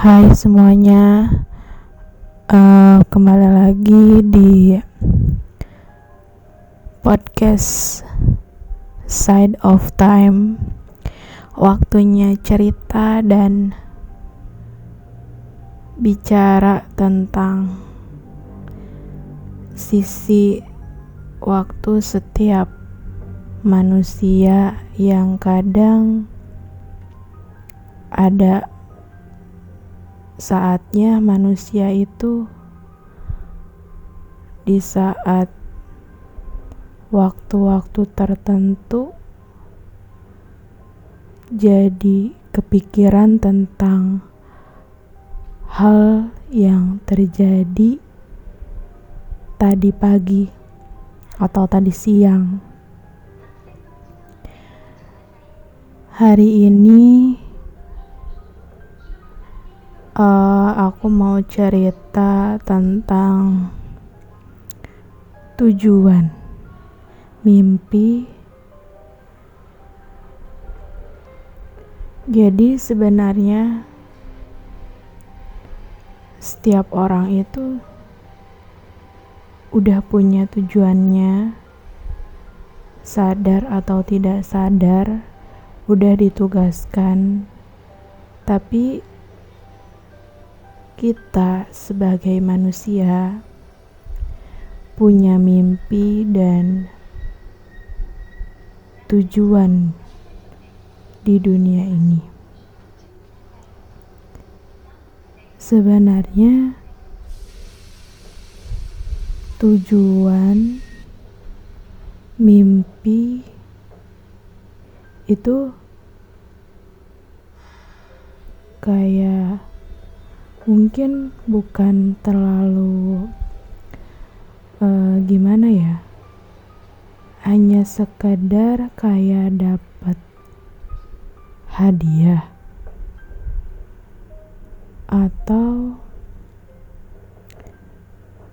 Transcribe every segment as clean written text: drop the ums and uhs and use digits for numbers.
Hai semuanya, kembali lagi di podcast Side of Time. Waktunya cerita dan bicara tentang sisi waktu setiap manusia yang kadang ada saatnya manusia itu di saat waktu-waktu tertentu jadi kepikiran tentang hal yang terjadi tadi pagi atau tadi siang. Hari ini aku mau cerita tentang tujuan mimpi. Jadi sebenarnya setiap orang itu udah punya tujuannya, sadar atau tidak sadar, udah ditugaskan. Tapi kita sebagai manusia punya mimpi dan tujuan di dunia ini. Sebenarnya tujuan mimpi itu kayak mungkin bukan terlalu gimana ya, hanya sekedar kayak dapat hadiah atau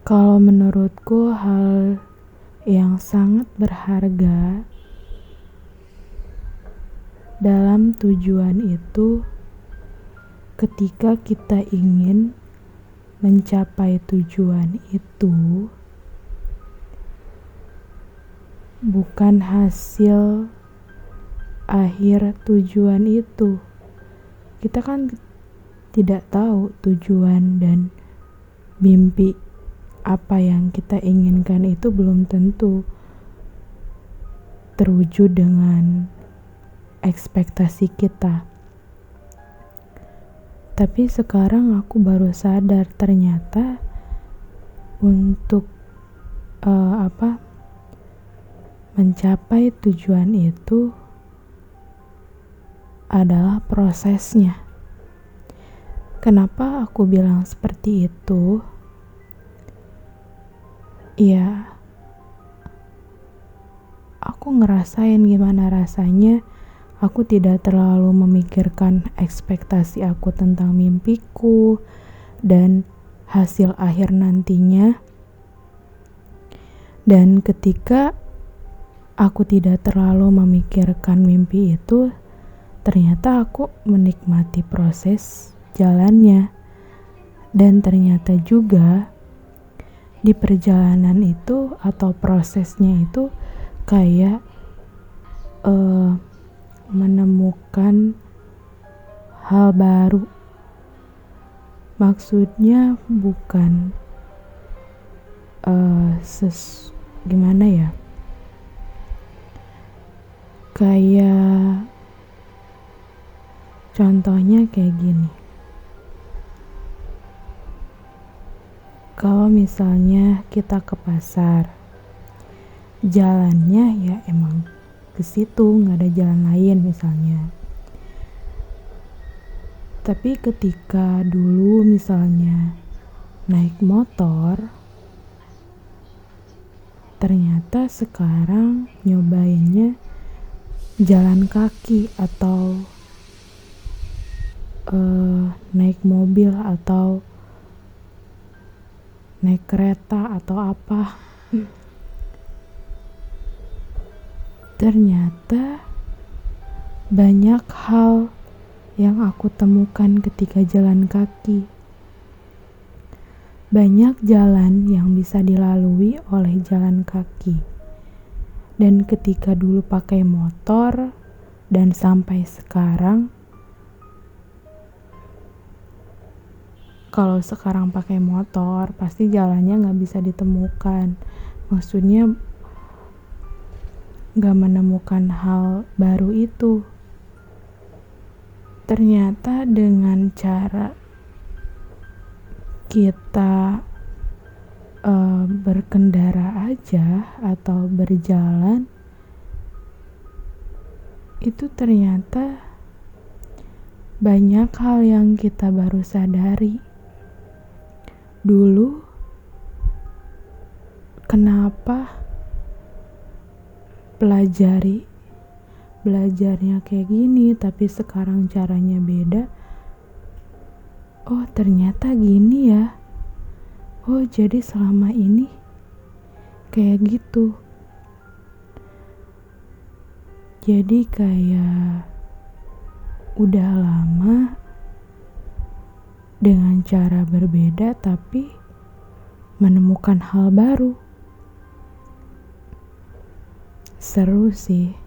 kalau menurutku hal yang sangat berharga dalam tujuan itu ketika kita ingin mencapai tujuan itu bukan hasil akhir tujuan itu. Kita kan tidak tahu tujuan dan mimpi apa yang kita inginkan itu belum tentu terwujud dengan ekspektasi kita. Tapi sekarang aku baru sadar ternyata untuk mencapai tujuan itu adalah prosesnya. Kenapa aku bilang seperti itu? Ya, aku ngerasain gimana rasanya aku tidak terlalu memikirkan ekspektasi aku tentang mimpiku dan hasil akhir nantinya. Dan ketika aku tidak terlalu memikirkan mimpi itu, ternyata aku menikmati proses jalannya. Dan ternyata juga di perjalanan itu atau prosesnya itu kayak menemukan hal baru. Maksudnya bukan gimana ya, kayak contohnya kayak gini. Kalau misalnya kita ke pasar, jalannya ya emang ke situ, nggak ada jalan lain misalnya. Tapi ketika dulu misalnya naik motor, ternyata sekarang nyobainnya jalan kaki atau naik mobil atau naik kereta atau apa. Ternyata banyak hal yang aku temukan ketika jalan kaki. Banyak jalan yang bisa dilalui oleh jalan kaki. Dan ketika dulu pakai motor dan sampai sekarang, kalau sekarang pakai motor pasti jalannya gak bisa ditemukan. Maksudnya gak menemukan hal baru itu. Ternyata dengan cara kita berkendara aja atau berjalan, itu ternyata banyak hal yang kita baru sadari. Dulu kenapa belajarnya kayak gini, tapi sekarang caranya beda. Oh, ternyata gini ya. Oh, jadi selama ini kayak gitu. Jadi kayak udah lama dengan cara berbeda tapi menemukan hal baru. Seru sih.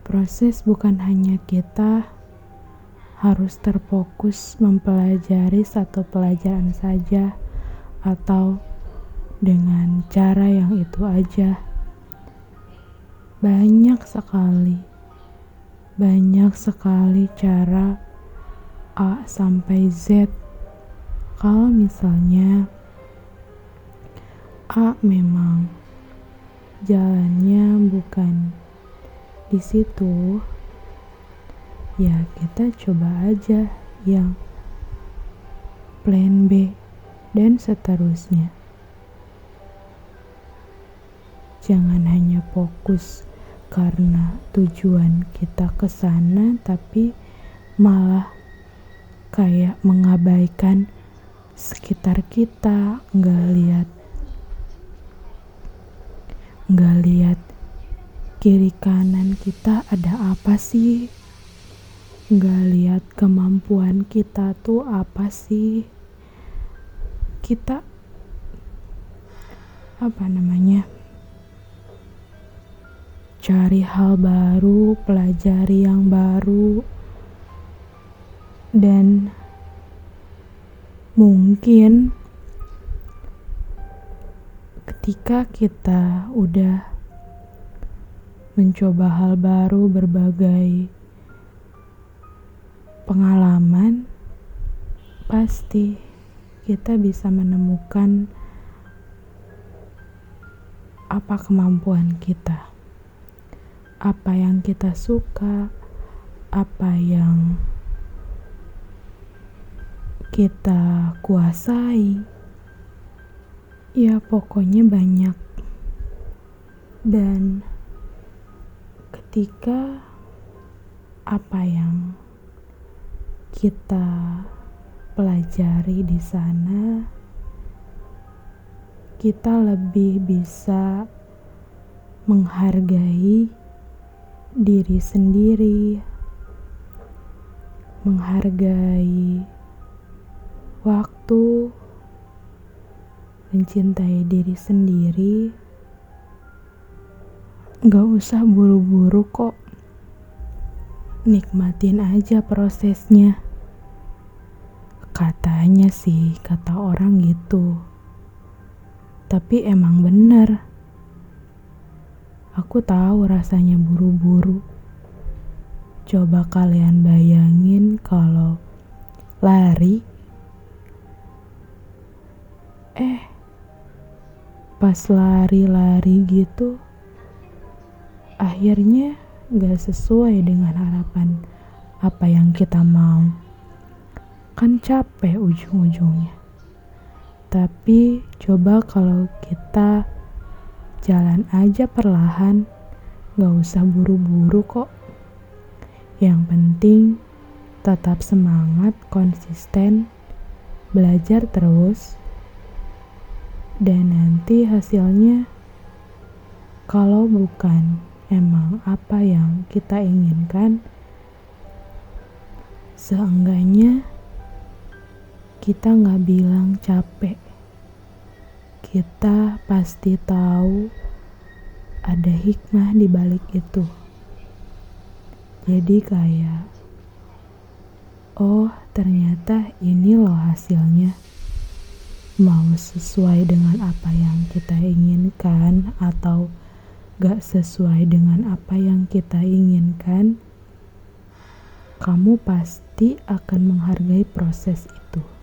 Proses bukan hanya kita harus terfokus mempelajari satu pelajaran saja atau dengan cara yang itu aja. Banyak sekali cara A sampai Z. Kalau misalnya A memang jalannya bukan di situ, ya kita coba aja yang plan B dan seterusnya. Jangan hanya fokus karena tujuan kita ke sana, tapi malah kayak mengabaikan sekitar kita, nggak lihat kiri kanan kita ada apa sih, nggak lihat kemampuan kita tuh apa sih. Kita cari hal baru, pelajari yang baru, dan mungkin ketika kita udah mencoba hal baru, berbagai pengalaman, pasti kita bisa menemukan apa kemampuan kita, apa yang kita suka, apa yang kita kuasai. Ya pokoknya banyak. Dan ketika apa yang kita pelajari di sana, kita lebih bisa menghargai diri sendiri, menghargai waktu, mencintai diri sendiri. Gak usah buru-buru kok, nikmatin aja prosesnya. Katanya sih, kata orang gitu, tapi emang bener. Aku tahu rasanya buru-buru. Coba kalian bayangin kalau lari, pas lari-lari gitu, akhirnya gak sesuai dengan harapan apa yang kita mau. Kan capek ujung-ujungnya. Tapi coba kalau kita jalan aja perlahan, gak usah buru-buru kok. Yang penting tetap semangat, konsisten, belajar terus. Dan nanti hasilnya kalau bukan emang apa yang kita inginkan, seenggaknya kita nggak bilang capek. Kita pasti tahu ada hikmah di balik itu. Jadi kayak, oh ternyata ini loh hasilnya. Mau sesuai dengan apa yang kita inginkan atau gak sesuai dengan apa yang kita inginkan, kamu pasti akan menghargai proses itu.